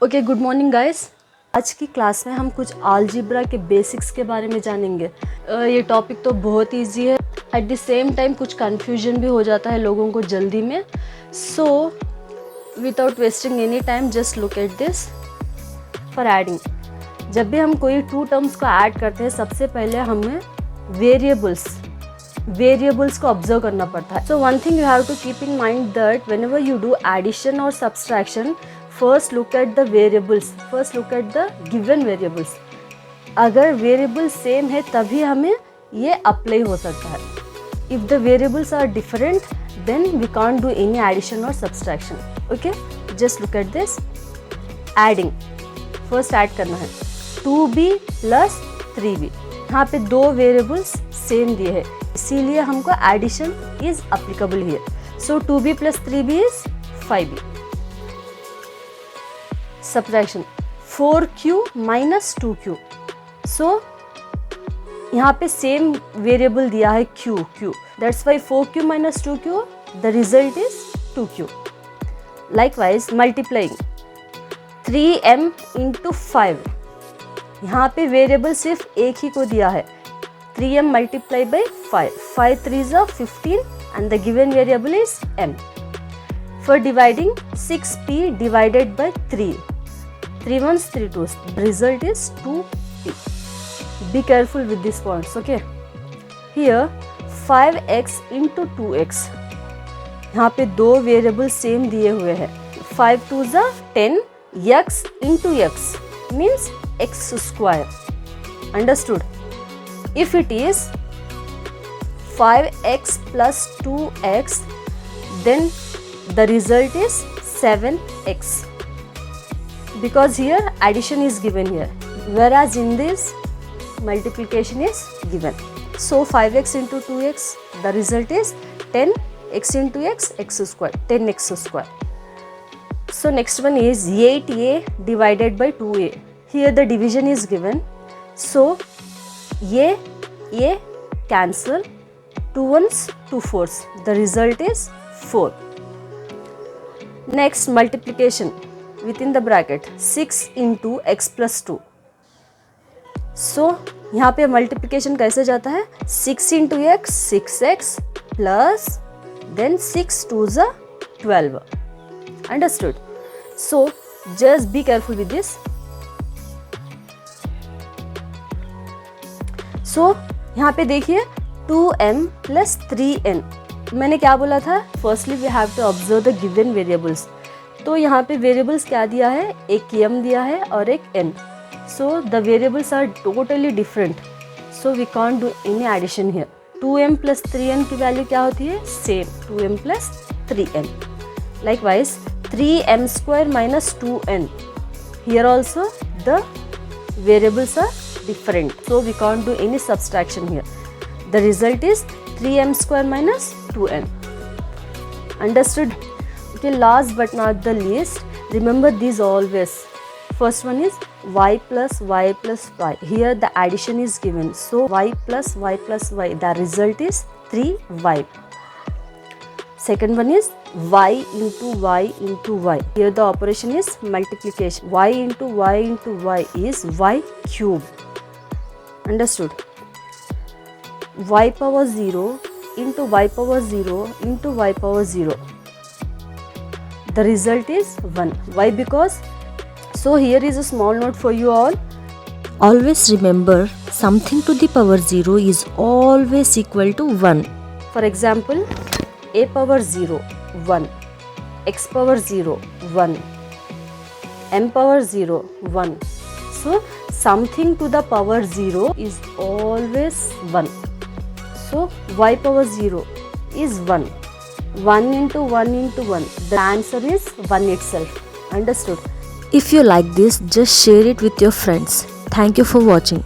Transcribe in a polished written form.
Okay, good morning guys. आज की class में हम कुछ अलजेब्रा के बेसिक्स के बारे में जानेंगे। ये टॉपिक तो बहुत इजी है, एट द सेम टाइम कुछ कन्फ्यूजन भी हो जाता है लोगों को जल्दी में। So without wasting any time just look at this. For adding, जब भी हम कोई टू टर्म्स को ऐड करते हैं सबसे पहले हमें वेरिएबल्स को ऑब्जर्व करना पड़ता है। So one thing you have to keep in mind that whenever you do addition और subtraction, first look at the variables, first look at the given variables. अगर वेरिएबल सेम है तभी हमें ये अप्लाई हो सकता है। If the variables are different then we can't do any addition और subtraction. Okay, just look at this. Adding, first add करना है 2b प्लस 3b। यहाँ पे दो वेरिएबल्स सेम दिए हैं इसीलिए हमको addition is applicable here. So 2b plus 3b is 5b। Subtraction 4q minus 2q। So यहाँ पे सेम वेरिएबल दिया है q, that's why 4q minus 2q the result is 2q। Likewise multiplying 3m into 5। यहाँ पे variable सिर्फ एक ही को दिया है, 3m multiply by 5, 5 3s are 15 and the given variable is m. For dividing 6p divided by 3, 3 1s 3 2s, the result is 2p. Be careful with these points, okay? Here 5x into 2x, यहाँ पे दो variable same दिए हुए हैं, 5 2s are 10, x into x means x square. Understood? If it is 5x plus 2x, then the result is 7x, because here addition is given here, whereas in this multiplication is given. So 5x into 2x, the result is 10, x into x, x square, 10x square. So next one is 8a divided by 2a. Here the division is given, so ये cancel, 2 1s 2 4s, the result is 4. Next multiplication within the bracket 6 into x plus 2. So यहाँ पे multiplication कैसे जाता है, 6 into x 6x plus then 6 2s are 12. Understood? So just be careful with this. सो यहाँ पे देखिए 2m plus 3n। मैंने क्या बोला था, firstly we have to observe the given variables. तो यहाँ पे वेरिएबल्स क्या दिया है, एक m दिया है और एक n। So the variables are totally different, so we can't do any addition here. 2m plus 3n की वैल्यू क्या होती है, same 2m plus 3n। Likewise 3m square minus 2n, here also the variables are different, so we can't do any subtraction here. The result is 3m square minus 2n. Understood? Okay, last but not the least, remember these always. First one is y plus y plus y. Here the addition is given, so y plus y plus y, the result is 3y. Second one is y into y into y. Here the operation is multiplication. Y into y into y is y cube. Understood? Y power 0 into y power 0 into y power 0. The result is 1. Why? Because, so here is a small note for you all. Always remember, something to the power 0 is always equal to 1. For example, a power 0, 1. X power 0, 1. M power 0, 1. So something to the power 0 is always 1. So y power 0 is 1. 1 into 1 into 1. The answer is 1 itself. Understood? If you like this, just share it with your friends. Thank you for watching.